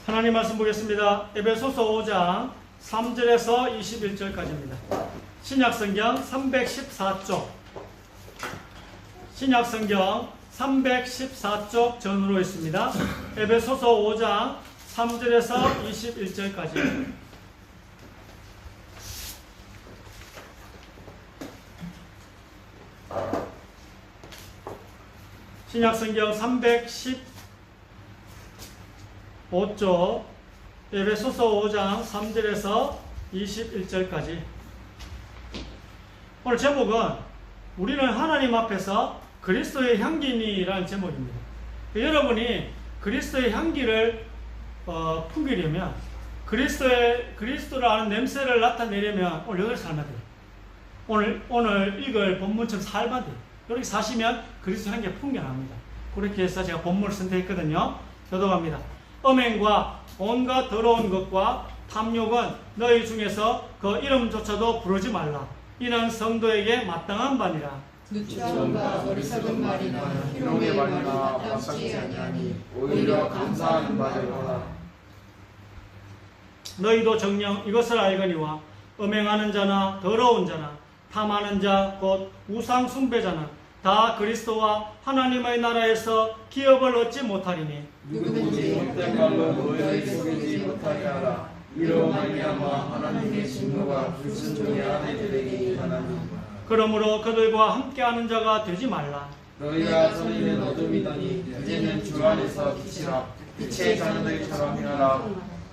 하나님 말씀 보겠습니다. 에베소서 5장 3절에서 21절까지입니다. 신약성경 314쪽, 신약성경 314쪽 전으로 있습니다. 에베소서 5장 3절에서 21절까지. 신약성경 315쪽, 에베소서 5장 3절에서 21절까지. 오늘 제목은 우리는 하나님 앞에서 그리스도의 향기니라는 제목입니다. 여러분이 그리스도의 향기를 풍기려면, 그리스도라는 냄새를 나타내려면 오늘 여기서 살면 돼요. 오늘 읽을 본문처럼 살면 돼요. 이렇게 사시면 그리스도 향기가 풍겨납니다. 그렇게 해서 제가 본문을 선택했거든요. 교독합니다. 음행과 온갖 더러운 것과 탐욕은 너희 중에서 그 이름조차도 부르지 말라. 이는 성도에게 마땅한 바니라. 누추함과 어리석은 말이나 희롱의 말이나 마땅치 아니하니 오히려 감사하는 바되거라. 너희도 정녕 이것을 알거니와 음행하는 자나 더러운 자나 탐하는 자 곧 우상 숭배자는 다 그리스도와 하나님의 나라에서 기업을 얻지 못하리니 누구든지 헛된 말로 너희를 속이지 못하게 하라. 이로 말미암아 하나님의 진노가 불순종의 아내들에게 임하나니. 그러므로 그들과 함께하는 자가 되지 말라. 너희가 전에는 어둠이더니 이제는 주 안에서 빛이라. 빛의 자녀들처럼 행하라.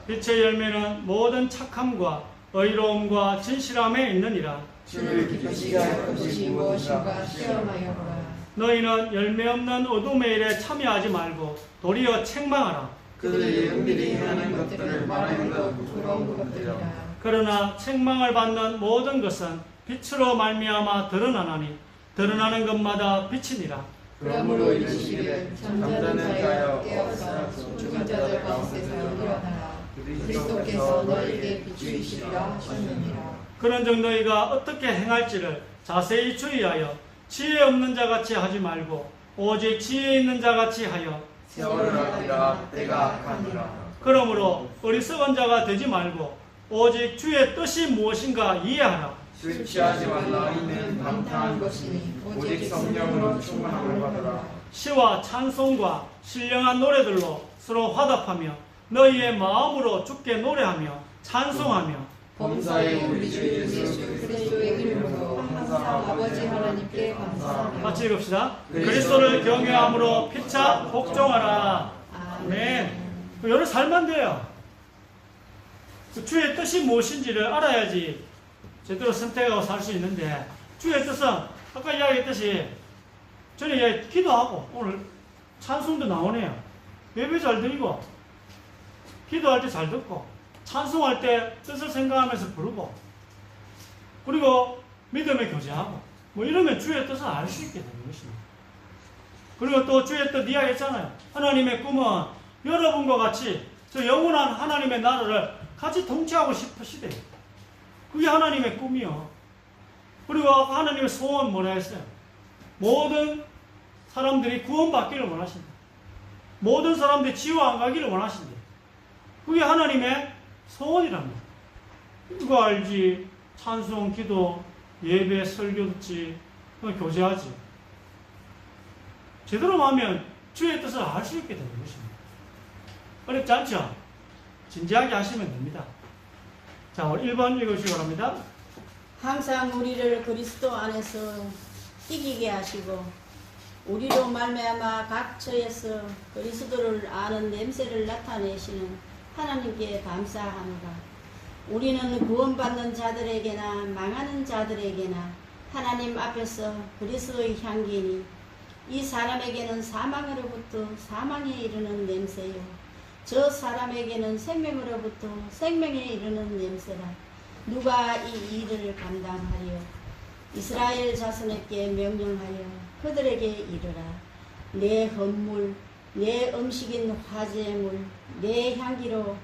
빛의 열매는 모든 착함과 의로움과 진실함에 있느니라. 주를 기쁘시게 할 것이 무엇인가 시험하여 보라. 너희는 열매 없는 어둠의 일에 참여하지 말고 도리어 책망하라. 그들이 은밀히 행하는 것들을 말하는 것 부러운 것들이라. 그러나 책망을 받는 모든 것은 빛으로 말미암아 드러나나니 드러나는 것마다 빛이니라. 그러므로 이르시기를 잠자는 자여 깨어서 죽은 자들 가운데서 일어나라. 그리스도께서 너희에게 비추이시리라 하셨느니라. 그런즉 너희가 어떻게 행할지를 자세히 주의하여 지혜 없는 자같이 하지 말고 오직 지혜 있는 자같이 하여 세월을 아니라 때가 악하니라. 그러므로 어리석은 자가 되지 말고 오직 주의 뜻이 무엇인가 이해하라. 술 취하지 말라. 이는 방탕한 것이니 오직 성령으로 충만함을 받으라. 시와 찬송과 신령한 노래들로 서로 화답하며 너희의 마음으로 주께 노래하며 찬송하며 범사의 우리 주 예수 그리스도의 이름으로 항상 아버지 하나님께 감사하며. 같이 읽읍시다. 그리스도를 경외함으로 피차 복종하라. 아멘. 여러 살면 돼요. 주의 뜻이 무엇인지를 알아야지 제대로 선택하고 살 수 있는데, 주의 뜻은 아까 이야기했듯이 전에 기도하고 오늘 찬송도 나오네요. 예배 잘 드리고 기도할 때 잘 듣고 찬송할 때 뜻을 생각하면서 부르고 그리고 믿음의 교제하고 뭐 이러면 주의 뜻을 알 수 있게 되는 것입니다. 그리고 또 주의 뜻 이야기했잖아요. 하나님의 꿈은 여러분과 같이 저 영원한 하나님의 나라를 같이 통치하고 싶으시대요. 그게 하나님의 꿈이요. 그리고 하나님의 소원 뭐라 했어요? 모든 사람들이 구원받기를 원하신다. 모든 사람들이 지옥 안 가기를 원하신다. 그게 하나님의 소원이랍니다. 이거 알지? 찬송, 기도, 예배, 설교 듣지, 교제하지. 제대로 하면 주의 뜻을 알 수 있게 되는 것입니다. 어렵지 않죠? 진지하게 하시면 됩니다. 자, 1번 읽으시기 바랍니다. 항상 우리를 그리스도 안에서 이기게 하시고 우리로 말미암아 각 처에서 그리스도를 아는 냄새를 나타내시는 하나님께 감사하노라. 우리는 구원받는 자들에게나 망하는 자들에게나 하나님 앞에서 그리스도의 향기니 이 사람에게는 사망으로부터 사망에 이르는 냄새요 저 사람에게는 생명으로부터 생명에 이르는 냄새라. 누가 이 일을 감당하리요? 이스라엘 자손에게 명령하여 그들에게 이르라. 내 헌물 내 음식인 화제물 내 향기로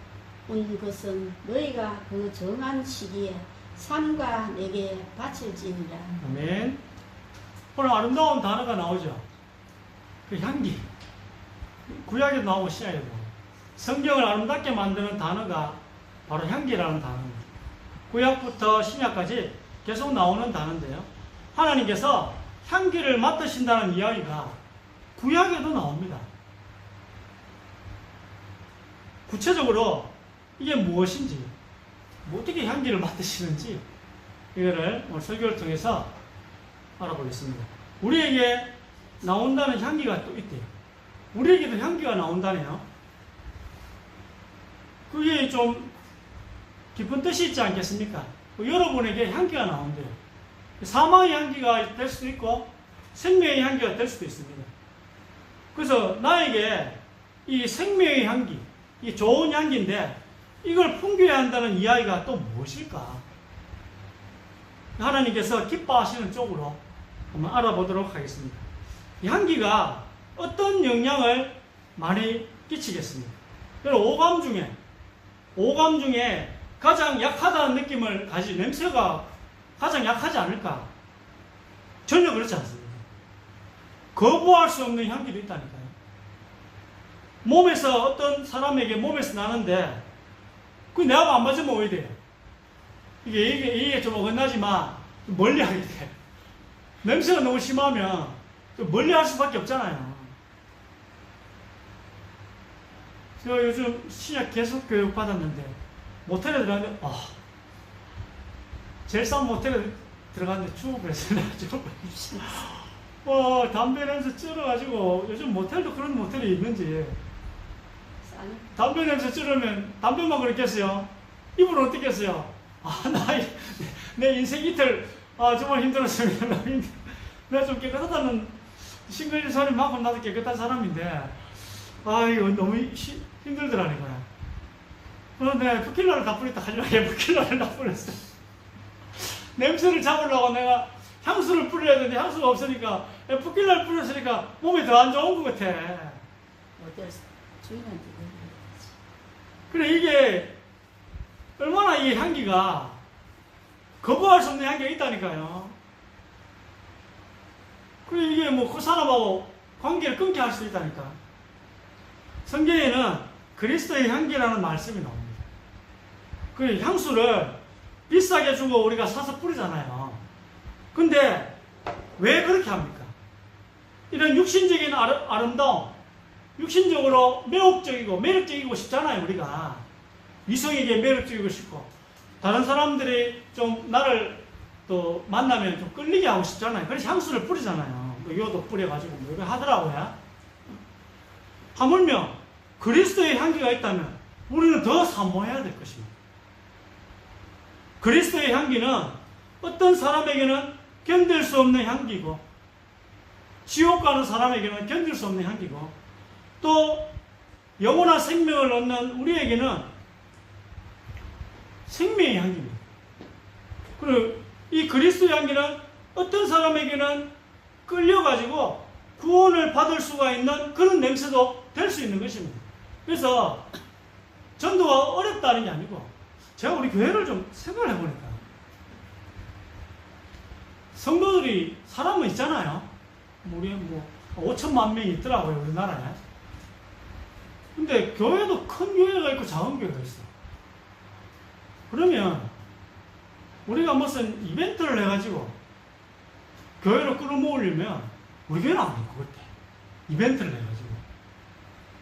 온 것은 너희가 그 정한 시기에 삼가 내게 바칠지니라. 아멘. 오늘 아름다운 단어가 나오죠. 그 향기. 구약에도 나오고 신약에도 나오고. 성경을 아름답게 만드는 단어가 바로 향기라는 단어입니다. 구약부터 신약까지 계속 나오는 단어인데요. 하나님께서 향기를 맡으신다는 이야기가 구약에도 나옵니다. 구체적으로 이게 무엇인지, 어떻게 향기를 맡으시는지 이거를 오늘 설교를 통해서 알아보겠습니다. 우리에게 나온다는 향기가 또 있대요. 우리에게도 향기가 나온다네요. 그게 좀 깊은 뜻이 있지 않겠습니까? 여러분에게 향기가 나온대요. 사망의 향기가 될 수도 있고 생명의 향기가 될 수도 있습니다. 그래서 나에게 이 생명의 향기, 이 좋은 향기인데 이걸 풍겨야 한다는 이야기가 또 무엇일까? 하나님께서 기뻐하시는 쪽으로 한번 알아보도록 하겠습니다. 이 향기가 어떤 영향을 많이 끼치겠습니까? 오감 중에 가장 약하다는 느낌을 가진 냄새가 가장 약하지 않을까? 전혀 그렇지 않습니다. 거부할 수 없는 향기도 있다니까요. 몸에서 어떤 사람에게 몸에서 나는데 그 내하고 안 맞으면 오해야 돼요. 이게 좀 어긋나지만 멀리 하게 돼. 냄새가 너무 심하면 멀리 할 수밖에 없잖아요. 제가 요즘 신약 계속 교육 받았는데 모텔에 들어갔는데 제일 싼 모텔에 들어갔는데 죽어버렸어요. 담배 냄새 쩔어가지고 요즘 모텔도 그런 모텔이 있는지 담배 냄새 쩔으면 담배만 그렇겠어요? 이불은 어떻겠어요? 내 인생 이틀 정말 힘들었습니다. 내가 좀 깨끗하다는 싱글일 사람이 많고 나도 깨끗한 사람인데 이거 너무 힘들더라니까요. 그런데 부킬라를 다 뿌렸다 하지만 부킬라를 다 뿌렸어. 냄새를 잡으려고 내가 향수를 뿌려야 되는데 향수가 없으니까 부킬라를 뿌렸으니까 몸에 더 안 좋은 것 같아. 어쩔 수 주인한테 그래 이게 얼마나 이 향기가 거부할 수 없는 향기가 있다니까요. 그래 이게 그 사람하고 관계를 끊게 할 수 있다니까. 성경에는 그리스도의 향기라는 말씀이 나옵니다. 그 향수를 비싸게 주고 우리가 사서 뿌리잖아요. 근데 왜 그렇게 합니까? 이런 육신적인 아름다움, 육신적으로 매력적이고 싶잖아요. 우리가 이성에게 매력적이고 싶고 다른 사람들이 좀 나를 또 만나면 좀 끌리게 하고 싶잖아요. 그래서 향수를 뿌리잖아요. 요도 뿌려가지고 이렇게 하더라고요. 하물며 그리스도의 향기가 있다면 우리는 더 사모해야 될 것입니다. 그리스도의 향기는 어떤 사람에게는 견딜 수 없는 향기고 지옥 가는 사람에게는 견딜 수 없는 향기고 또 영원한 생명을 얻는 우리에게는 생명의 향기입니다. 그리고 이 그리스도의 향기는 어떤 사람에게는 끌려가지고 구원을 받을 수가 있는 그런 냄새도 될 수 있는 것입니다. 그래서 전도가 어렵다는 게 아니고 제가 우리 교회를 좀 생각을 해보니까 성도들이 사람은 있잖아요. 우리 5천만 명이 있더라고요, 우리나라에. 근데 교회도 큰 교회가 있고 작은 교회가 있어. 그러면 우리가 무슨 이벤트를 해가지고 교회로 끌어모으려면 우리 교회는 안 될 것 같아. 이벤트를 해가지고.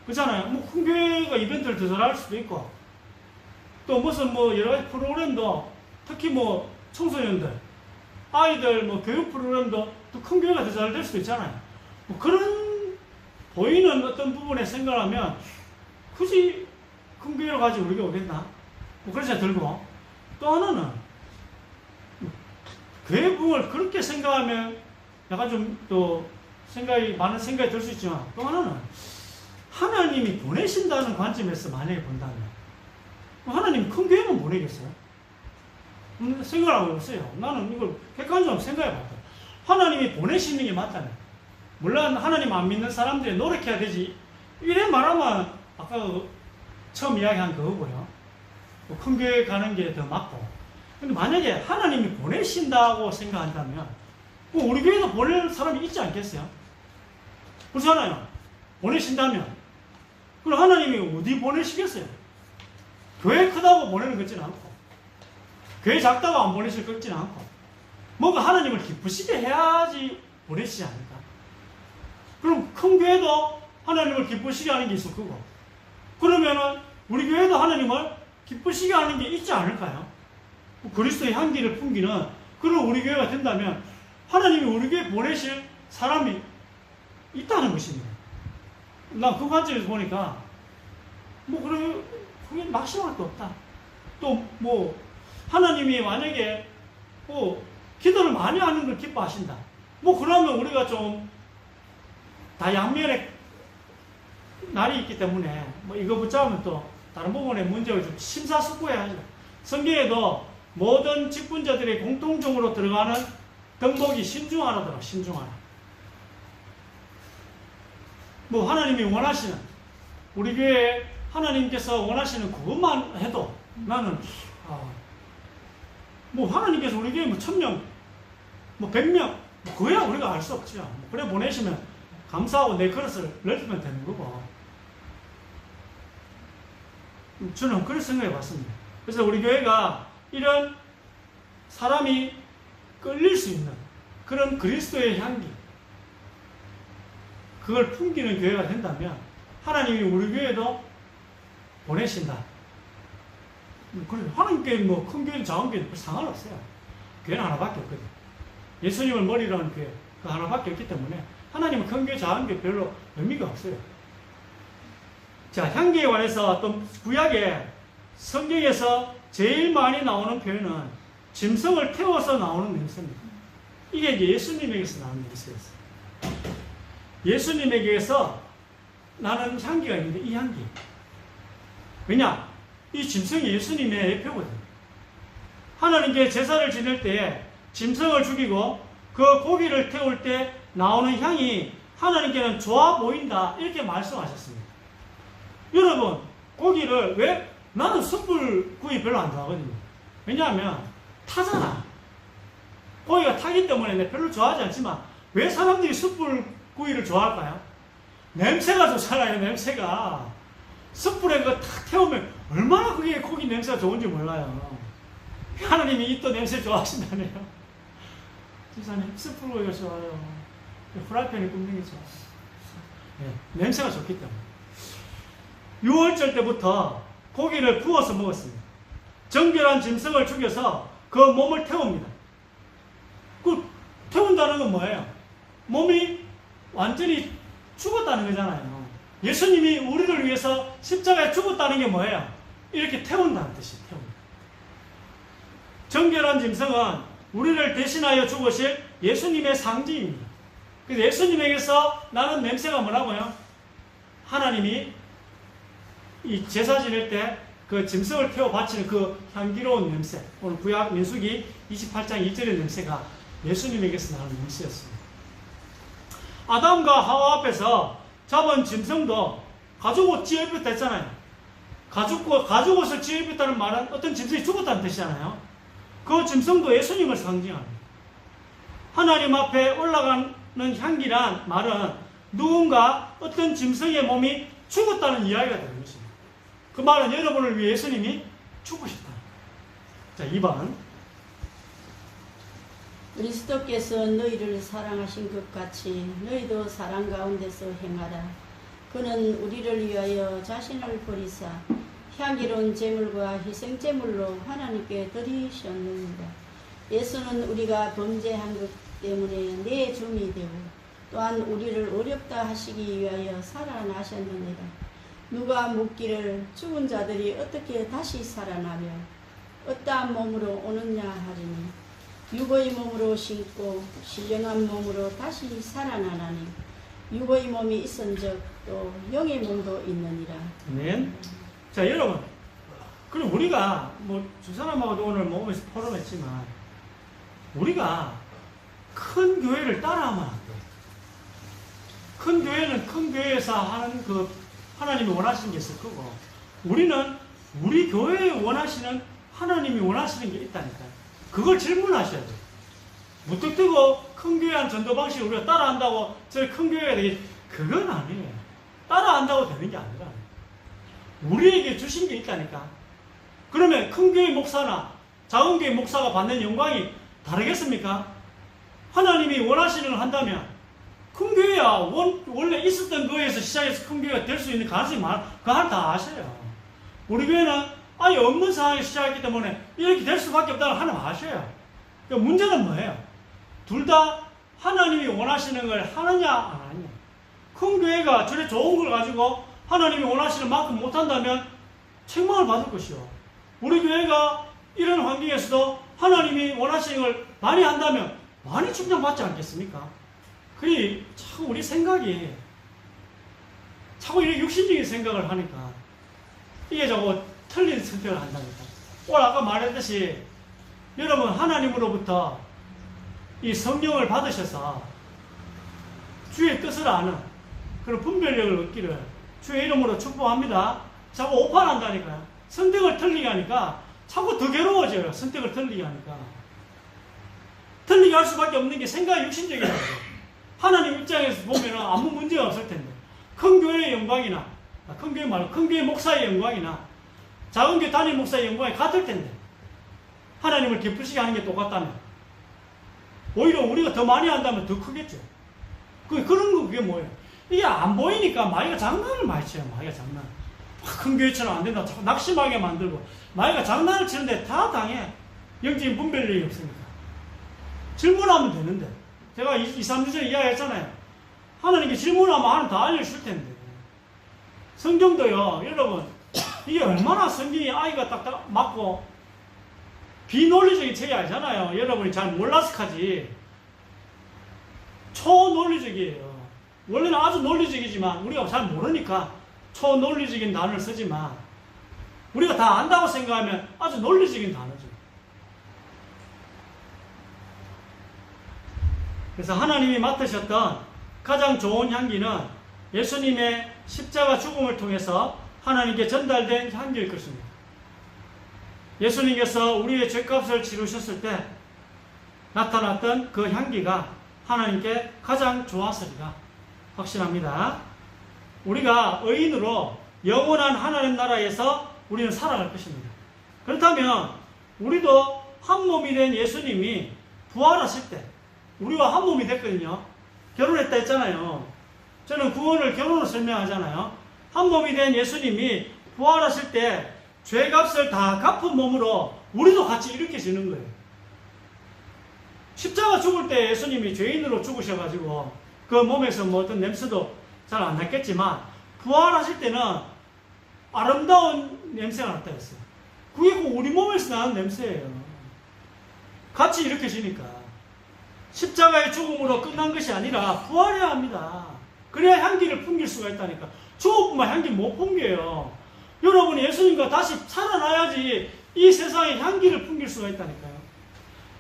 그렇잖아요. 큰 교회가 이벤트를 더 잘할 수도 있고 또 무슨 여러 가지 프로그램도 특히 청소년들, 아이들 교육 프로그램도 또 큰 교회가 더 잘 될 수도 있잖아요. 그런 보이는 어떤 부분에 생각하면 굳이 큰 교회로 가지고 우리가 오겠나? 그런 생각 들고 또 하나는 교회 부흥을 그렇게 생각하면 약간 좀 또 많은 생각이 들 수 있지만 또 하나는 하나님이 보내신다는 관점에서 만약에 본다면 하나님 큰 교회는 보내겠어요? 생각하고 있어요. 나는 이걸 객관적으로 생각해봤다. 하나님이 보내시는 게 맞다면 물론 하나님 안 믿는 사람들이 노력해야 되지 이래 말하면 아까 처음 이야기한 그거고요. 큰 교회 가는 게 더 맞고 근데 만약에 하나님이 보내신다고 생각한다면 우리 교회도 보낼 사람이 있지 않겠어요? 그렇잖아요. 보내신다면 그럼 하나님이 어디 보내시겠어요? 교회 크다고 보내는 것 같지는 않고, 교회 작다고 안 보내실 것 같지는 않고, 뭔가 하나님을 기쁘시게 해야지 보내시지 않을까? 그럼 큰 교회도 하나님을 기쁘시게 하는 게 있을 거고, 그러면은 우리 교회도 하나님을 기쁘시게 하는 게 있지 않을까요? 그리스도의 향기를 풍기는 그런 우리 교회가 된다면 하나님이 우리 교회에 보내실 사람이 있다는 것입니다. 난 그 관점에서 보니까 그게 막심할 게 없다. 또 하나님이 만약에 기도를 많이 하는 걸 기뻐하신다. 그러면 우리가 좀 다 양면에 날이 있기 때문에 이거 붙잡으면 또 다른 부분에 문제가 좀 심사숙고해야죠. 성경에도 모든 직분자들이 공통적으로 들어가는 덕목이 신중하라더라. 신중하라. 하나님이 원하시는, 우리 교회에 하나님께서 원하시는 그것만 해도 나는 하나님께서 우리 교회에 1000명 100명 그거야 우리가 알 수 없죠. 그래 보내시면 감사하고 내 그릇을 넓히면 되는 거고, 저는 그렇게 생각해 봤습니다. 그래서 우리 교회가 이런 사람이 끌릴 수 있는 그런 그리스도의 향기, 그걸 풍기는 교회가 된다면 하나님이 우리 교회도 보내신다. 하나님께 큰 교회는 작은 교회는 상관없어요. 교회는 하나밖에 없거든. 예수님을 머리로 하는 교회 그 하나밖에 없기 때문에 하나님은 큰 교회 작은 교회 별로 의미가 없어요. 자, 향기에 관해서 또 구약에 성경에서 제일 많이 나오는 표현은 짐승을 태워서 나오는 냄새입니다. 이게 이제 예수님에게서 나오는 냄새였어요. 예수님에게서 나는 향기가 있는데 이 향기. 왜냐? 이 짐승이 예수님의 예표거든요. 하나님께 제사를 지낼 때에 짐승을 죽이고 그 고기를 태울 때 나오는 향이 하나님께는 좋아 보인다. 이렇게 말씀하셨습니다. 여러분, 고기를 나는 숯불구이 별로 안 좋아하거든요. 왜냐하면 타잖아. 고기가 타기 때문에 내가 별로 좋아하지 않지만 왜 사람들이 숯불구이를 좋아할까요? 냄새가 좋잖아요. 냄새가. 숯불에 그거 탁 태우면 얼마나 그게 고기 냄새가 좋은지 몰라요. 하나님이 또 냄새 좋아하신다네요. 집사님, 숯불구이가 좋아요. 프라이팬에 굽는 게 좋아요. 냄새가 좋기 때문에. 6월절 때부터 고기를 구워서 먹었습니다. 정결한 짐승을 죽여서 그 몸을 태웁니다. 그 태운다는 건 뭐예요? 몸이 완전히 죽었다는 거잖아요. 예수님이 우리를 위해서 십자가에 죽었다는 게 뭐예요? 이렇게 태운다는 뜻이에요. 태운다. 정결한 짐승은 우리를 대신하여 죽으실 예수님의 상징입니다. 그래서 예수님에게서 나는 냄새가 뭐라고요? 하나님이 이 제사 지낼 때 그 짐승을 태워 바치는 그 향기로운 냄새, 오늘 구약 민수기 28장 2절의 냄새가 예수님에게서 나는 냄새였습니다. 아담과 하와 앞에서 잡은 짐승도 가죽옷 찢어입혔다 했잖아요. 가죽옷을 찢어입혔다는 말은 어떤 짐승이 죽었다는 뜻이잖아요. 그 짐승도 예수님을 상징합니다. 하나님 앞에 올라가는 향기란 말은 누군가 어떤 짐승의 몸이 죽었다는 이야기가 되는 것입니다. 그 말은 여러분을 위해 예수님이 죽으셨다. 자, 2번. 그리스도께서 너희를 사랑하신 것 같이 너희도 사랑 가운데서 행하라. 그는 우리를 위하여 자신을 버리사 향기로운 제물과 희생제물로 하나님께 드리셨느니라. 예수는 우리가 범죄한 것 때문에 내 줌이 되고 또한 우리를 어렵다 하시기 위하여 살아나셨느니라. 누가 묻기를 죽은 자들이 어떻게 다시 살아나며 어떠한 몸으로 오느냐 하리니 육의 몸으로 신고 신령한 몸으로 다시 살아나나니 육의 몸이 있은즉 또 영의 몸도 있느니라. 아멘. 자, 여러분, 그럼 우리가 두 사람하고도 오늘 오면서 포럼했지만 우리가 큰 교회를 따라하면 안 돼. 큰 교회는 큰 교회에서 하는 그 하나님이 원하시는 게 있을 거고, 우리는 우리 교회에 원하시는 하나님이 원하시는 게 있다니까요. 그걸 질문하셔야 돼요. 무턱대고 큰 교회 한 전도 방식을 우리가 따라한다고 저희 큰 교회가 되게, 그건 아니에요. 따라한다고 되는 게 아니라 우리에게 주신 게 있다니까. 그러면 큰 교회 목사나 작은 교회 목사가 받는 영광이 다르겠습니까? 하나님이 원하시는 걸 한다면 큰 교회야 원래 있었던 교회에서 시작해서 큰 교회가 될 수 있는 가능성이 많아. 그거 다 아셔요. 우리 교회는 아예 없는 상황에서 시작했기 때문에 이렇게 될 수밖에 없다는 걸 하나 아셔요. 그러니까 문제는 뭐예요? 둘 다 하나님이 원하시는 걸 하느냐 안 하느냐. 큰 교회가 저래 좋은 걸 가지고 하나님이 원하시는 만큼 못한다면 책망을 받을 것이요. 우리 교회가 이런 환경에서도 하나님이 원하시는 걸 많이 한다면 많이 칭찬받지 않겠습니까? 그리 자꾸 우리 생각이 자꾸 이렇게 육신적인 생각을 하니까 이게 자꾸 틀린 선택을 한다니까. 오늘 아까 말했듯이 여러분 하나님으로부터 이 성령을 받으셔서 주의 뜻을 아는 그런 분별력을 얻기를 주의 이름으로 축복합니다. 자꾸 오판한다니까요. 선택을 틀리게 하니까 자꾸 더 괴로워져요. 선택을 틀리게 하니까. 틀리게 할 수밖에 없는 게 생각이 육신적이라고. 하나님 입장에서 보면 아무 문제가 없을 텐데. 큰 교회의 영광이나, 큰 교회 말고 큰 교회 목사의 영광이나 작은 교회 단임 목사의 영광이 같을 텐데. 하나님을 기쁘시게 하는 게 똑같다면. 오히려 우리가 더 많이 한다면 더 크겠죠. 그런 거 그게 뭐예요? 이게 안 보이니까 마귀가 장난을 많이 쳐요. 마귀가 장난. 큰 교회처럼 안 된다. 자꾸 낙심하게 만들고. 마귀가 장난을 치는데 다 당해. 영적인 분별력이 없으니까. 질문하면 되는데. 제가 2-3주 전에 이야기했잖아요. 하나님께 질문하면 하나님 다 알려줄 텐데. 성경도요, 여러분, 이게 얼마나 성경이 아이가 딱딱 맞고 비논리적인 책이 아니잖아요. 여러분이 잘 몰라서 하지. 초논리적이에요. 원래는 아주 논리적이지만 우리가 잘 모르니까 초논리적인 단어를 쓰지만 우리가 다 안다고 생각하면 아주 논리적인 단어죠. 그래서 하나님이 맡으셨던 가장 좋은 향기는 예수님의 십자가 죽음을 통해서 하나님께 전달된 향기일 것입니다. 예수님께서 우리의 죄값을 치르셨을 때 나타났던 그 향기가 하나님께 가장 좋았으리라 확신합니다. 우리가 의인으로 영원한 하나님 나라에서 우리는 살아갈 것입니다. 그렇다면 우리도 한 몸이 된 예수님이 부활하실 때 우리와 한 몸이 됐거든요. 결혼했다 했잖아요. 저는 구원을 결혼으로 설명하잖아요. 한 몸이 된 예수님이 부활하실 때 죄값을 다 갚은 몸으로 우리도 같이 일으켜지는 거예요. 십자가 죽을 때 예수님이 죄인으로 죽으셔가지고 그 몸에서 뭐 어떤 냄새도 잘 안 났겠지만 부활하실 때는 아름다운 냄새가 났다 했어요. 그게 우리 몸에서 나는 냄새예요. 같이 일으켜지니까 십자가의 죽음으로 끝난 것이 아니라 부활해야 합니다. 그래야 향기를 풍길 수가 있다니까. 죽음뿐만 향기 못 풍겨요. 여러분이 예수님과 다시 살아나야지 이 세상에 향기를 풍길 수가 있다니까요.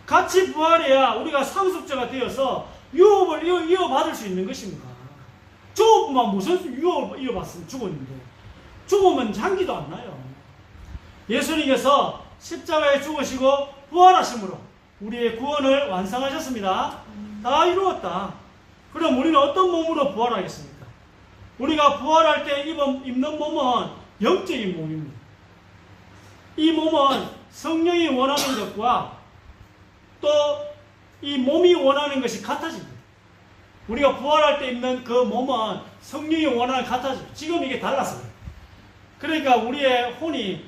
같이 부활해야 우리가 상속자가 되어서 유업을 이어받을 수 있는 것입니다. 죽음뿐만 무슨 유업을 이어받으면 죽었는데 죽으면 향기도 안 나요. 예수님께서 십자가에 죽으시고 부활하심으로 우리의 구원을 완성하셨습니다. 다 이루었다. 그럼 우리는 어떤 몸으로 부활하겠습니까? 우리가 부활할 때 입는 몸은 영적인 몸입니다. 이 몸은 성령이 원하는 것과 또 이 몸이 원하는 것이 같아집니다. 우리가 부활할 때 입는 그 몸은 성령이 원하는 같아집니다. 지금 이게 달라서 그래요. 그러니까 우리의 혼이,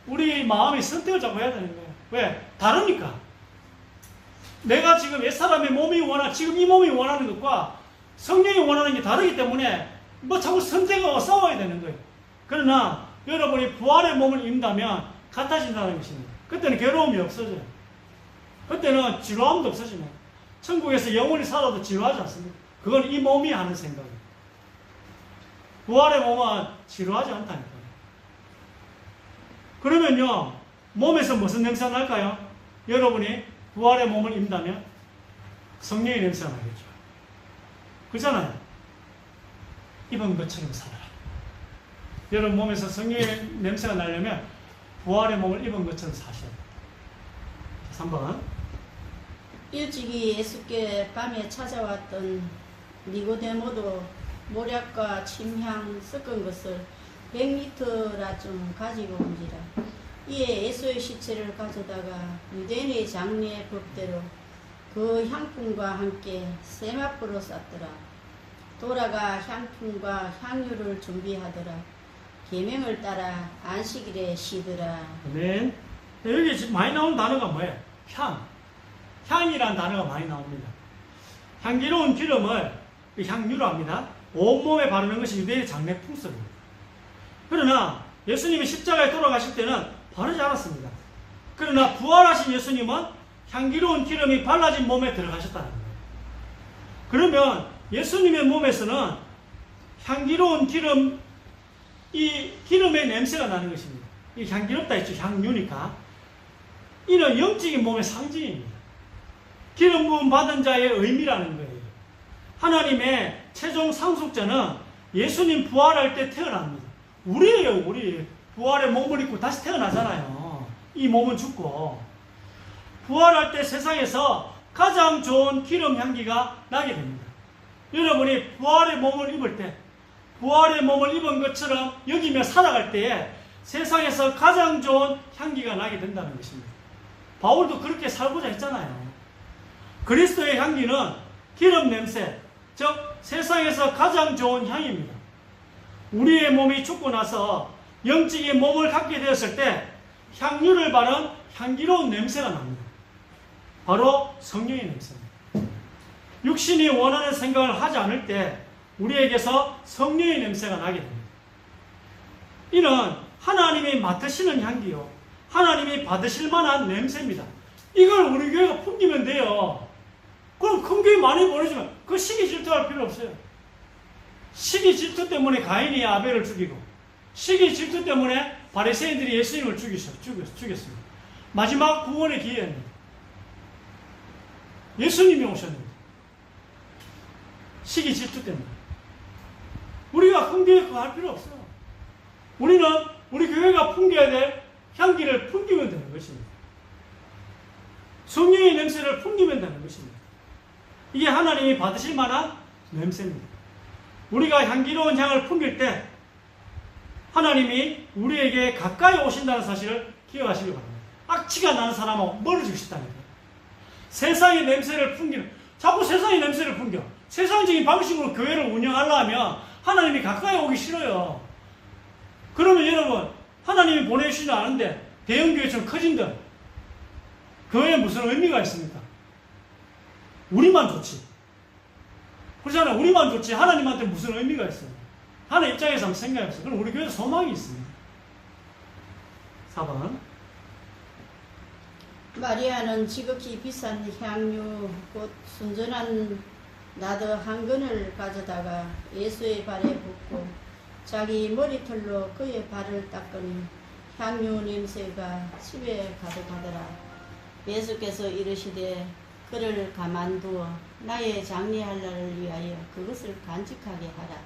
우리 마음이 선택을 자꾸 해야 되는 거예요. 왜? 다르니까. 내가 지금 옛사람의 몸이 지금 이 몸이 원하는 것과 성령이 원하는 게 다르기 때문에 뭐 자꾸 선택하고 싸워야 되는 거예요. 그러나 여러분이 부활의 몸을 입는다면 같아진다는 것입니다. 그때는 괴로움이 없어져요. 그때는 지루함도 없어지네. 천국에서 영원히 살아도 지루하지 않습니다. 그건 이 몸이 하는 생각이에요. 부활의 몸은 지루하지 않다니까요. 그러면요, 몸에서 무슨 냄새가 날까요? 여러분이 부활의 몸을 입는다면 성령의 냄새가 나겠죠. 그렇잖아요. 입은 것처럼 살아라. 여러분 몸에서 성령의 냄새가 나려면 부활의 몸을 입은 것처럼 사셔야 돼요. 3번. 일찍이 예수께 밤에 찾아왔던 니고데모도 모략과 침향 섞은 것을 100리터라 좀 가지고 온지라. 이에 예수의 시체를 가져다가 유대인의 장례 법대로 그 향품과 함께 세마포로 쌌더라. 돌아가 향품과 향유를 준비하더라. 계명을 따라 안식일에 쉬더라. 아멘. 여기 지금 많이 나오는 단어가 뭐예요? 향. 향이라는 단어가 많이 나옵니다. 향기로운 기름을 향유로 합니다. 온몸에 바르는 것이 유대인의 장례 풍습입니다. 그러나 예수님이 십자가에 돌아가실 때는 바르지 않았습니다. 그러나 부활하신 예수님은 향기로운 기름이 발라진 몸에 들어가셨다는 거예요. 그러면 예수님의 몸에서는 향기로운 기름, 이 기름의 냄새가 나는 것입니다. 이 향기롭다 했죠. 향유니까. 이는 영적인 몸의 상징입니다. 기름 부음 받은 자의 의미라는 거예요. 하나님의 최종 상속자는 예수님 부활할 때 태어납니다. 우리예요, 우리. 부활의 몸을 입고 다시 태어나잖아요. 이 몸은 죽고. 부활할 때 세상에서 가장 좋은 기름 향기가 나게 됩니다. 여러분이 부활의 몸을 입을 때, 부활의 몸을 입은 것처럼 여기며 살아갈 때에 세상에서 가장 좋은 향기가 나게 된다는 것입니다. 바울도 그렇게 살고자 했잖아요. 그리스도의 향기는 기름 냄새, 즉 세상에서 가장 좋은 향입니다. 우리의 몸이 죽고 나서 영적인 몸을 갖게 되었을 때 향유를 바른 향기로운 냄새가 납니다. 바로 성령의 냄새입니다. 육신이 원하는 생각을 하지 않을 때 우리에게서 성령의 냄새가 나게 됩니다. 이는 하나님이 맡으시는 향기요, 하나님이 받으실 만한 냄새입니다. 이걸 우리 교회가 풍기면 돼요. 그럼 큰 교회 많이 보내주면 그 시기 질투할 필요 없어요. 시기 질투 때문에 가인이 아벨을 죽이고, 시기 질투 때문에 바리새인들이 예수님을 죽였습니다. 마지막 구원의 기회입니다. 예수님이 오셨는데 시기 질투 때문에. 우리가 큰 교회 그거 할 필요 없어요. 우리는 우리 교회가 풍겨야 될 향기를 풍기면 되는 것입니다. 성령의 냄새를 풍기면 되는 것입니다. 이게 하나님이 받으실 만한 냄새입니다. 우리가 향기로운 향을 풍길 때 하나님이 우리에게 가까이 오신다는 사실을 기억하시기 바랍니다. 악취가 나는 사람하고 멀어지고 싶다니까요. 세상의 냄새를 풍기는, 자꾸 세상의 냄새를 풍겨. 세상적인 방식으로 교회를 운영하려면 하나님이 가까이 오기 싫어요. 그러면 여러분, 하나님이 보내주시지 않은데 대형교회처럼 커진다. 교회에 무슨 의미가 있습니까? 우리만 좋지. 그렇잖아요. 우리만 좋지 하나님한테 무슨 의미가 있어요? 하나님 입장에서 한번 생각해보세요. 그럼 우리 교회에 소망이 있습니다. 4번. 마리아는 지극히 비싼 향유 곧 순전한 나드 한 근을 가져다가 예수의 발에 붓고 자기 머리털로 그의 발을 닦으니 향유 냄새가 집에 가득하더라. 예수께서 이르시되 그를 가만두어 나의 장례할 날을 위하여 그것을 간직하게 하라.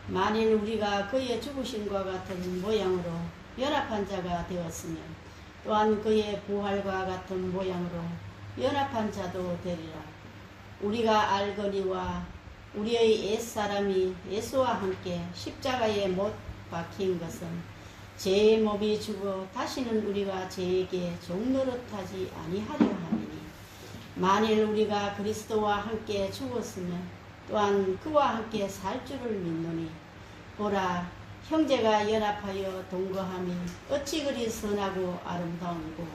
만일 우리가 그의 죽으심과 같은 모양으로 연합한 자가 되었으면 또한 그의 부활과 같은 모양으로 연합한 자도 되리라. 우리가 알거니와 우리의 옛사람이 예수와 함께 십자가에 못 박힌 것은 죄의 몸이 죽어 다시는 우리가 죄에게 종노릇하지 아니하려 함이니, 만일 우리가 그리스도와 함께 죽었으면 또한 그와 함께 살 줄을 믿노니, 보라, 형제가 연합하여 동거함이 어찌 그리 선하고 아름다운고,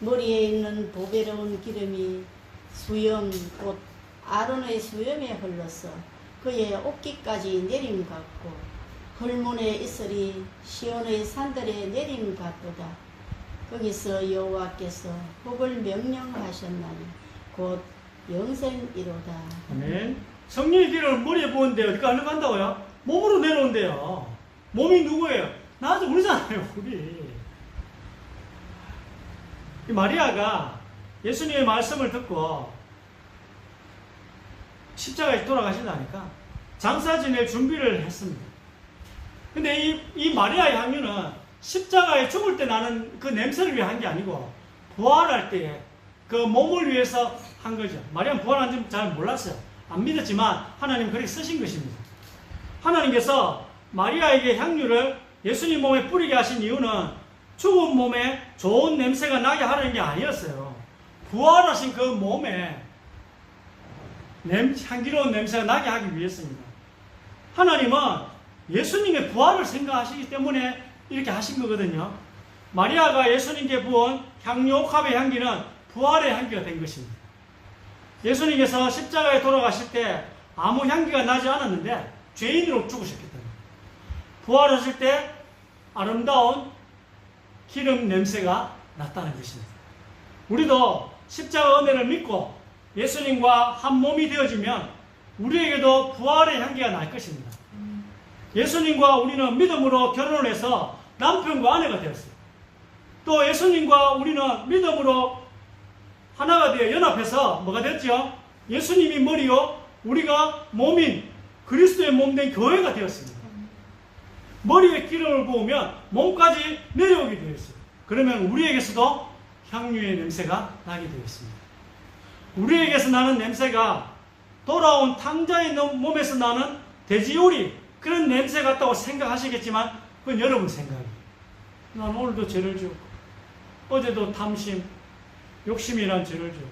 머리에 있는 보배로운 기름이 수염 곧 아론의 수염에 흘러서 그의 옷깃까지 내림 같고 헐문의 이슬이 시온의 산들에 내림 같도다. 거기서 여호와께서 복을 명령하셨나니 곧 영생이로다. 아멘. 성령의 기름을 머리에 부은데 어디 간다고요? 몸으로 내려온대요. 몸이 누구예요? 나도 우리잖아요, 우리. 이 마리아가 예수님의 말씀을 듣고 십자가에 돌아가신다니까 장사 지낼 준비를 했습니다. 근데 이 마리아의 향유는 십자가에 죽을 때 나는 그 냄새를 위해 한 게 아니고 부활할 때에 그 몸을 위해서 한 거죠. 마리아는 부활한 줄 잘 몰랐어요. 안 믿었지만 하나님 그렇게 쓰신 것입니다. 하나님께서 마리아에게 향유를 예수님 몸에 뿌리게 하신 이유는 죽은 몸에 좋은 냄새가 나게 하려는 게 아니었어요. 부활하신 그 몸에 향기로운 냄새가 나게 하기 위해서입니다. 하나님은 예수님의 부활을 생각하시기 때문에 이렇게 하신 거거든요. 마리아가 예수님께 부은 향유 옥합의 향기는 부활의 향기가 된 것입니다. 예수님께서 십자가에 돌아가실 때 아무 향기가 나지 않았는데 죄인으로 죽으셨기 때문에 부활하실 때 아름다운 기름 냄새가 났다는 것입니다. 우리도 십자가 은혜를 믿고 예수님과 한 몸이 되어지면 우리에게도 부활의 향기가 날 것입니다. 예수님과 우리는 믿음으로 결혼을 해서 남편과 아내가 되었어요. 또 예수님과 우리는 믿음으로 하나가 되어 연합해서 뭐가 됐죠? 예수님이 머리요, 우리가 몸인 그리스도의 몸된 교회가 되었습니다. 머리에 기름을 부으면 몸까지 내려오게 되어 있어요. 그러면 우리에게서도 향유의 냄새가 나게 되어 있습니다. 우리에게서 나는 냄새가 돌아온 탕자의 몸에서 나는 돼지요리 그런 냄새 같다고 생각하시겠지만 그건 여러분 생각이에요. 난 오늘도 죄를 지었고 어제도 탐심, 욕심이란 죄를 지었고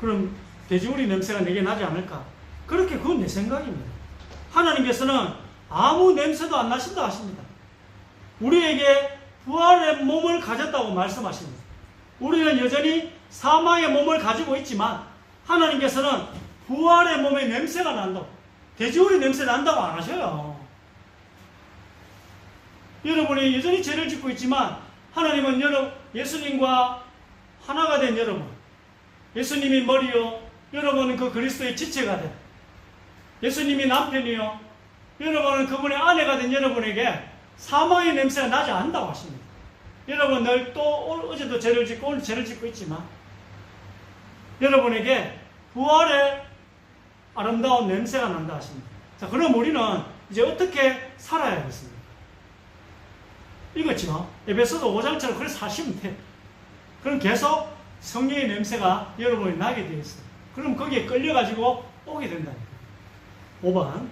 그럼 돼지우리 냄새가 내게 나지 않을까? 그렇게 그건 내 생각입니다. 하나님께서는 아무 냄새도 안 나신다 하십니다. 우리에게 부활의 몸을 가졌다고 말씀하십니다. 우리는 여전히 사망의 몸을 가지고 있지만 하나님께서는 부활의 몸에 냄새가 난다고, 돼지우리 냄새 난다고 안 하셔요. 여러분이 여전히 죄를 짓고 있지만 하나님은 예수님과 하나가 된 여러분, 예수님이 머리요, 여러분은 그 그리스도의 지체가 된, 예수님이 남편이요, 여러분은 그분의 아내가 된 여러분에게 사망의 냄새가 나지 않는다고 하십니다. 여러분 늘 또 어제도 죄를 짓고 오늘 죄를 짓고 있지만 여러분에게 부활의 아름다운 냄새가 난다 하십니다. 자, 그럼 우리는 이제 어떻게 살아야겠습니까? 이거죠. 에베소서 5장처럼 그렇게 사시면 돼요. 그럼 계속 성령의 냄새가 여러분이 나게 되어 있어요. 그럼 거기에 끌려가지고 오게 된다니까요. 5번.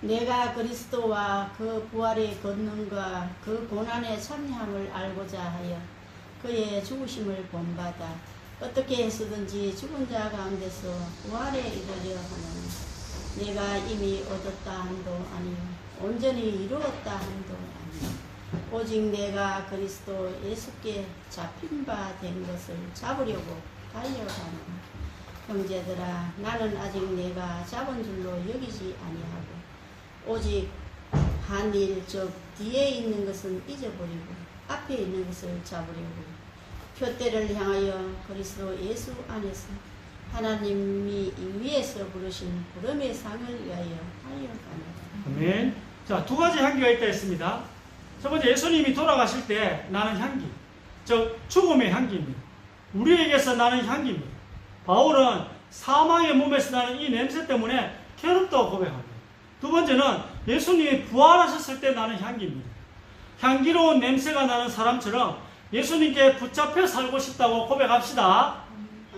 내가 그리스도와 그 부활의 권능과 그 고난의 참여함을 알고자 하여 그의 죽으심을 본받아 어떻게 해서든지 죽은 자 가운데서 부활에 이르려 하는 내가 이미 얻었다 한도 아니요 온전히 이루었다 한도 아니요 오직 내가 그리스도 예수께 잡힌 바 된 것을 잡으려고 달려가는 형제들아 나는 아직 내가 잡은 줄로 여기지 아니하고 오직 한 일 즉 뒤에 있는 것은 잊어버리고 앞에 있는 것을 잡으려고 표대를 향하여 그리스도 예수 안에서 하나님이 위에서 부르신 부름의 상을 위하여 달려가노라. 아멘. 자, 두 가지 향기가 있다 했습니다. 첫 번째, 예수님이 돌아가실 때 나는 향기, 즉 죽음의 향기입니다. 우리에게서 나는 향기입니다. 바울은 사망의 몸에서 나는 이 냄새 때문에 괴롭다고 고백합니다. 두 번째는 예수님이 부활하셨을 때 나는 향기입니다. 향기로운 냄새가 나는 사람처럼 예수님께 붙잡혀 살고 싶다고 고백합시다.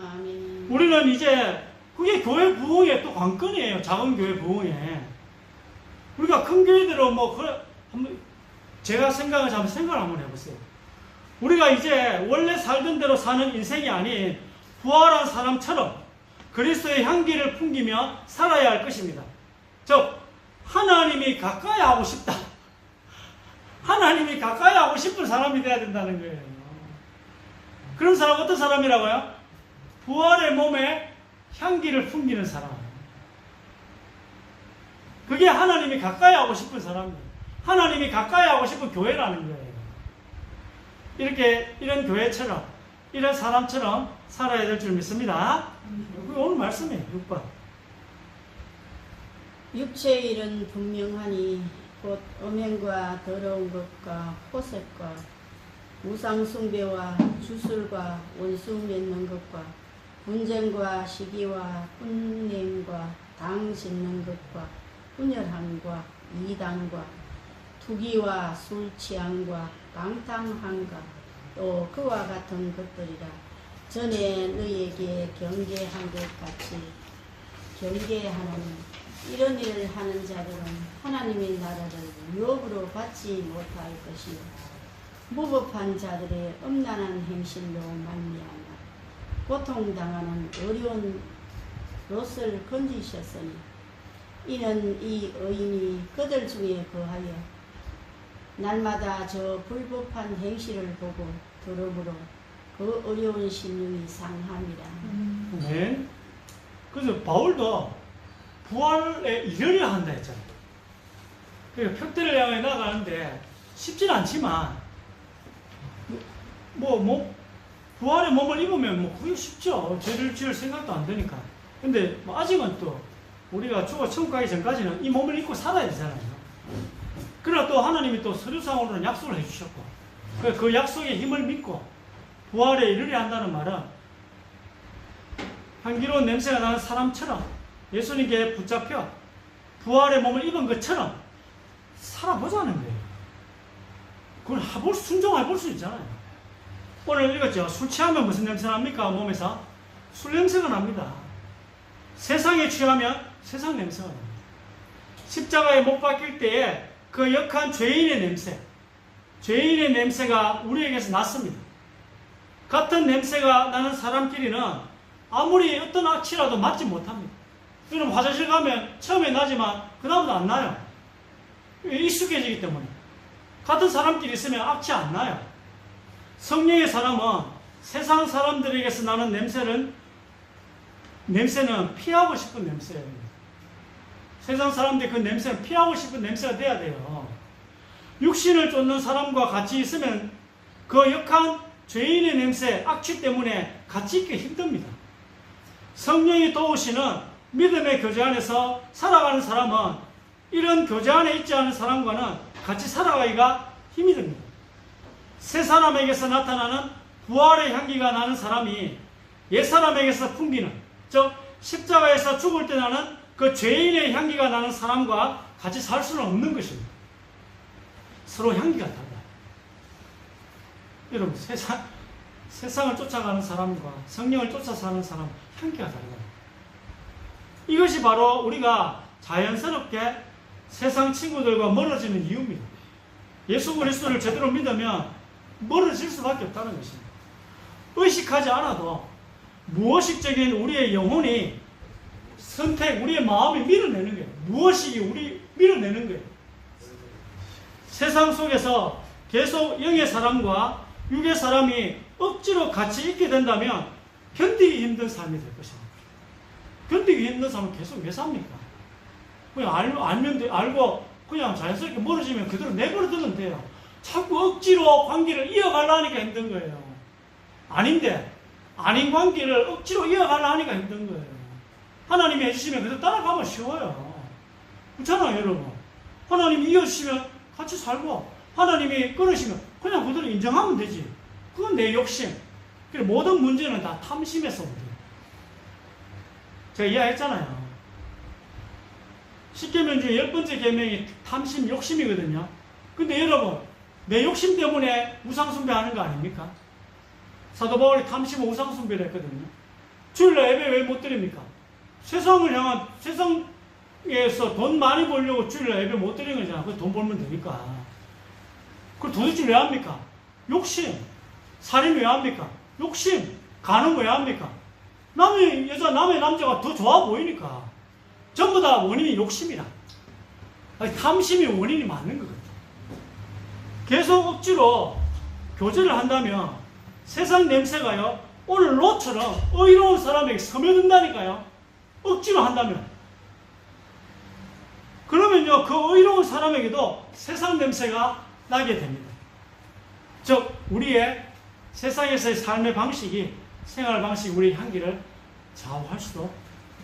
아멘. 우리는 이제 그게 교회 부흥의 또 관건이에요. 작은 교회 부흥에. 우리가 큰 교회대로 제가 생각을 한번 해보세요. 우리가 이제 원래 살던 대로 사는 인생이 아닌 부활한 사람처럼 그리스도의 향기를 풍기며 살아야 할 것입니다. 즉 하나님이 가까이 하고 싶다. 하나님이 가까이 하고 싶은 사람이 돼야 된다는 거예요. 그런 사람 어떤 사람이라고요? 부활의 몸에 향기를 풍기는 사람. 그게 하나님이 가까이 하고 싶은 사람이에요. 하나님이 가까이 하고 싶은 교회라는 거예요. 이런 교회처럼 이런 사람처럼 살아야 될 줄 믿습니다. 그게 오늘 말씀이에요. 6번. 육체의 일은 분명하니 곧 음행과 더러운 것과 호색과 우상 숭배와 주술과 원수 맺는 것과 분쟁과 시기와 분냄과 당 짓는 것과 분열함과 이단과 투기와 술 취함과 방탕함과 또 그와 같은 것들이라. 전에 너희에게 경계한 것 같이 경계하노니 이런 일을 하는 자들은 하나님의 나라를 유업으로 받지 못할 것이요 무법한 자들의 음란한 행실로 말미암아 고통당하는 어려운 롯을 건지셨으니 이는 이 의인이 그들 중에 거하여 날마다 저 불법한 행실을 보고 들으므로 그 어려운 심령이 상함이라. 네. 그래서 바울도 부활에 이르려 한다 했잖아요. 그러니까 표대를 향해 나가는데 쉽지는 않지만 부활의 몸을 입으면 그게 쉽죠. 죄를 지을 생각도 안 되니까. 근데 아직은 또 우리가 죽어 천국 가기 전까지는 이 몸을 입고 살아야 되잖아요. 그러나 또 하나님이 또 서류상으로는 약속을 해주셨고 그 약속의 힘을 믿고 부활에 이르려 한다는 말은 향기로운 냄새가 나는 사람처럼 예수님께 붙잡혀 부활의 몸을 입은 것처럼 살아보자는 거예요. 그걸 순종해볼 수 있잖아요. 오늘 읽었죠. 술 취하면 무슨 냄새 납니까? 몸에서 술 냄새가 납니다. 세상에 취하면 세상 냄새가 납니다. 십자가에 못 박힐 때에 그 역한 죄인의 냄새가 우리에게서 났습니다. 같은 냄새가 나는 사람끼리는 아무리 어떤 악취라도 맡지 못합니다. 그럼 화장실 가면 처음에 나지만 그 다음부터 안 나요. 익숙해지기 때문에. 같은 사람끼리 있으면 악취 안 나요. 성령의 사람은 세상 사람들에게서 나는 냄새는 피하고 싶은 냄새예요. 세상 사람들이 그 냄새는 피하고 싶은 냄새가 돼야 돼요. 육신을 쫓는 사람과 같이 있으면 그 역한 죄인의 냄새, 악취 때문에 같이 있기 힘듭니다. 성령이 도우시는 믿음의 교제 안에서 살아가는 사람은 이런 교제 안에 있지 않은 사람과는 같이 살아가기가 힘이 듭니다. 새 사람에게서 나타나는 부활의 향기가 나는 사람이 옛 사람에게서 풍기는, 즉 십자가에서 죽을 때 나는 그 죄인의 향기가 나는 사람과 같이 살 수는 없는 것입니다. 서로 향기가 달라요. 여러분, 세상을 쫓아가는 사람과 성령을 쫓아 사는 사람 향기가 달라요. 이것이 바로 우리가 자연스럽게 세상 친구들과 멀어지는 이유입니다. 예수 그리스도를 제대로 믿으면 멀어질 수밖에 없다는 것입니다. 의식하지 않아도 무의식적인 우리의 영혼이 우리의 마음이 밀어내는 거예요. 무의식이 우리 밀어내는 거예요. 세상 속에서 계속 영의 사람과 육의 사람이 억지로 같이 있게 된다면 견디기 힘든 삶이 될 것입니다. 견디기 힘든 삶은 계속 왜 삽니까? 그냥 알고 그냥 자연스럽게 멀어지면 그대로 내버려두면 돼요. 자꾸 억지로 관계를 이어가려니까 힘든 거예요. 아닌데 아닌 관계를 억지로 이어가려니까 힘든 거예요. 하나님이 해주시면 그대로 따라가면 쉬워요. 그렇잖아요, 여러분. 하나님이 이어주시면 같이 살고 하나님이 끊으시면 그냥 그대로 인정하면 되지. 그건 내 욕심. 그리고 모든 문제는 다 탐심에서 오거든요. 제가 이야기했잖아요. 10계명 중에 10번째 계명이 탐심, 욕심이거든요. 근데 여러분, 내 욕심 때문에 우상숭배하는 거 아닙니까? 사도 바울이 탐심과 우상숭배를 했거든요. 주일날 예배 왜 못 드립니까? 세상에서 돈 많이 벌려고 주일날 예배 못 드리는 거잖아. 그 돈 벌면 되니까. 그걸 도둑질 왜 합니까? 욕심. 살인 왜 합니까? 욕심. 간음 왜 합니까? 남의 여자, 남의 남자가 더 좋아 보이니까. 전부 다 원인이 욕심이라. 탐심이 원인이 맞는 거거든요. 계속 억지로 교제를 한다면 세상 냄새가요, 오늘 롯처럼 의로운 사람에게 스며든다니까요. 억지로 한다면. 그러면요, 그 의로운 사람에게도 세상 냄새가 나게 됩니다. 즉, 우리의 세상에서의 삶의 방식이, 생활 방식이 우리의 향기를 좌우할 수도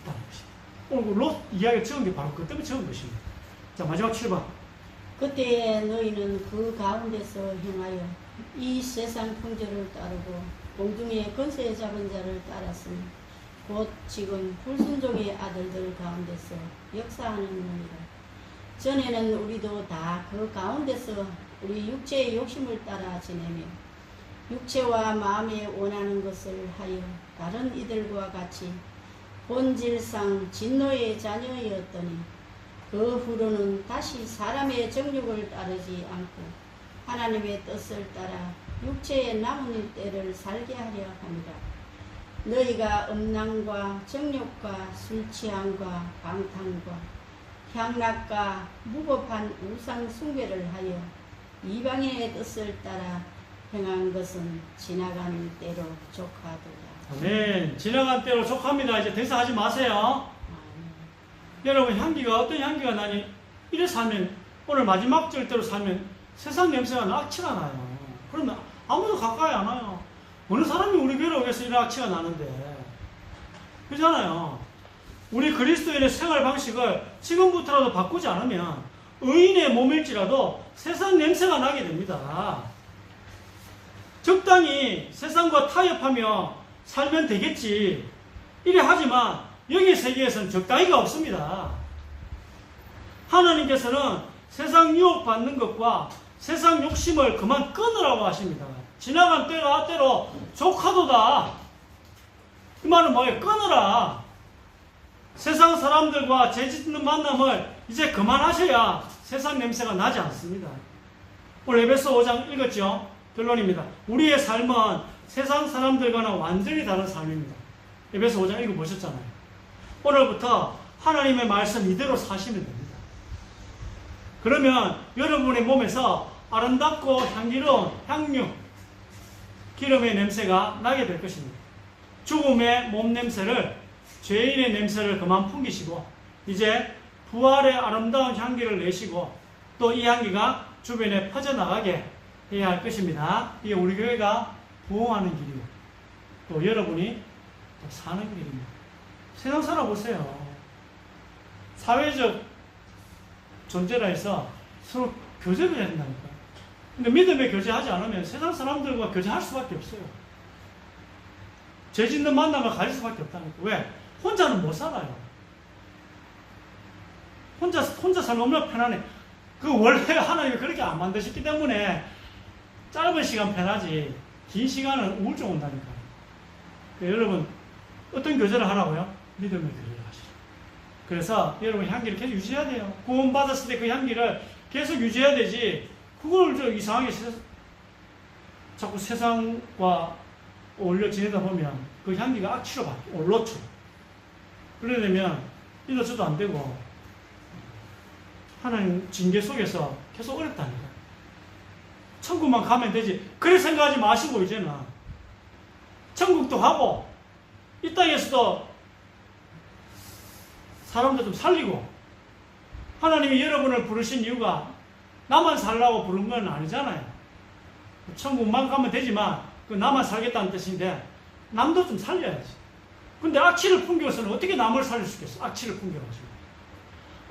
있다는 것입니다. 오늘 롯 이야기를 적은 게 바로 그 때문에 적은 것입니다. 자, 마지막 7번. 그때에 너희는 그 가운데서 행하여 이 세상 풍조를 따르고 공중의 권세 잡은 자를 따랐으니 곧 지금 불순종의 아들들 가운데서 역사하는느니라. 전에는 우리도 다 그 가운데서 우리 육체의 욕심을 따라 지내며 육체와 마음에 원하는 것을 하여 다른 이들과 같이 본질상 진노의 자녀였더니 그 후로는 다시 사람의 정욕을 따르지 않고 하나님의 뜻을 따라 육체의 남은 때를 살게 하려 합니다. 너희가 음란과 정욕과 술취함과 방탕과 향락과 무법한 우상 숭배를 하여 이방인의 뜻을 따라 행한 것은 지나간 때로 족하도다. 아멘. 지나간 때로 족합니다. 이제 더 이상 하지 마세요. 여러분, 향기가 어떤 향기가 나니? 이래 살면, 오늘 마지막 절대로 살면 세상 냄새가 악취가 나요. 그러면 아무도 가까이 안 와요. 어느 사람이 우리 교회로 오겠어 이런 악취가 나는데. 그렇잖아요. 우리 그리스도인의 생활 방식을 지금부터라도 바꾸지 않으면 의인의 몸일지라도 세상 냄새가 나게 됩니다. 적당히 세상과 타협하며 살면 되겠지. 이래 하지만 여기 세계에서는 적당히가 없습니다. 하나님께서는 세상 유혹받는 것과 세상 욕심을 그만 끊으라고 하십니다. 지나간 때가 때로 족하도다. 이 말은 뭐예요? 끊으라. 세상 사람들과 죄짓는 만남을 이제 그만하셔야 세상 냄새가 나지 않습니다. 오늘 에베소 5장 읽었죠? 결론입니다. 우리의 삶은 세상 사람들과는 완전히 다른 삶입니다. 에베소 5장 읽어보셨잖아요. 오늘부터 하나님의 말씀 이대로 사시면 됩니다. 그러면 여러분의 몸에서 아름답고 향기로운 향유, 기름의 냄새가 나게 될 것입니다. 죽음의 몸 냄새를, 죄인의 냄새를 그만 풍기시고 이제 부활의 아름다운 향기를 내시고 또 이 향기가 주변에 퍼져나가게 해야 할 것입니다. 이게 우리 교회가 부흥하는 길이고 또 여러분이 또 사는 길입니다. 세상 살아보세요. 사회적 존재라 해서 서로 교제를 해야 된다니까. 근데 믿음에 교제하지 않으면 세상 사람들과 교제할 수밖에 없어요. 죄 짓는 만남을 가질 수밖에 없다니까. 왜? 혼자는 못 살아요. 혼자 살면 얼마나 편하네. 그 원래 하나님이 그렇게 안 만드셨기 때문에 짧은 시간 편하지 긴 시간은 우울증 온다니까. 여러분 어떤 교제를 하라고요? 믿음의 교제를 하시죠. 그래서 여러분 향기를 계속 유지해야 돼요. 구원 받았을 때 그 향기를 계속 유지해야 되지. 그걸 저 이상하게 자꾸 세상과 어울려 지내다 보면 그 향기가 악취로 바뀌어 올로쳐. 그러게 되면 이도저도 안 되고 하나님 징계 속에서 계속 어렵다니까. 천국만 가면 되지. 그래 생각하지 마시고 이제는 천국도 가고 이 땅에서도 사람들 좀 살리고. 하나님이 여러분을 부르신 이유가 나만 살라고 부른 건 아니잖아요. 천국만 가면 되지만 그 나만 살겠다는 뜻인데 남도 좀 살려야지. 근데 악취를 풍겨서는 어떻게 남을 살릴 수 있겠어? 악취를 풍겨가지고.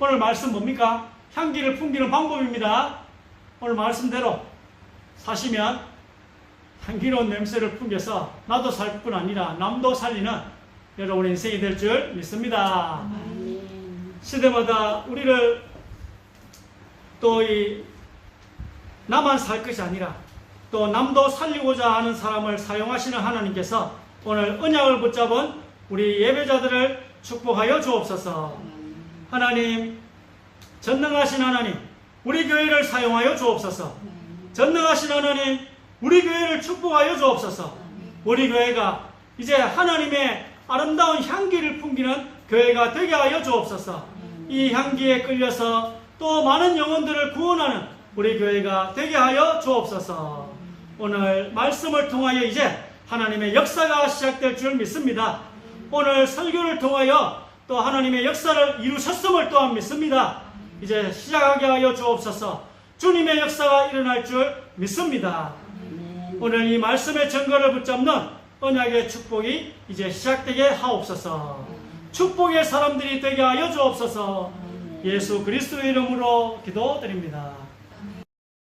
오늘 말씀 뭡니까? 향기를 풍기는 방법입니다. 오늘 말씀대로 사시면 향기로운 냄새를 풍겨서 나도 살 뿐 아니라 남도 살리는 여러분의 인생이 될 줄 믿습니다. 시대마다 우리를 또 나만 살 것이 아니라 또 남도 살리고자 하는 사람을 사용하시는 하나님께서 오늘 언약을 붙잡은 우리 예배자들을 축복하여 주옵소서. 하나님, 전능하신 하나님, 우리 교회를 사용하여 주옵소서. 전능하신 하나님, 우리 교회를 축복하여 주옵소서. 우리 교회가 이제 하나님의 아름다운 향기를 풍기는 교회가 되게 하여 주옵소서. 이 향기에 끌려서 또 많은 영혼들을 구원하는 우리 교회가 되게 하여 주옵소서. 오늘 말씀을 통하여 이제 하나님의 역사가 시작될 줄 믿습니다. 오늘 설교를 통하여 또 하나님의 역사를 이루셨음을 또한 믿습니다. 이제 시작하게 하여 주옵소서. 주님의 역사가 일어날 줄 믿습니다. 오늘 이 말씀의 증거를 붙잡는 언약의 축복이 이제 시작되게 하옵소서. 축복의 사람들이 되게 하여 주옵소서. 예수 그리스도의 이름으로 기도드립니다.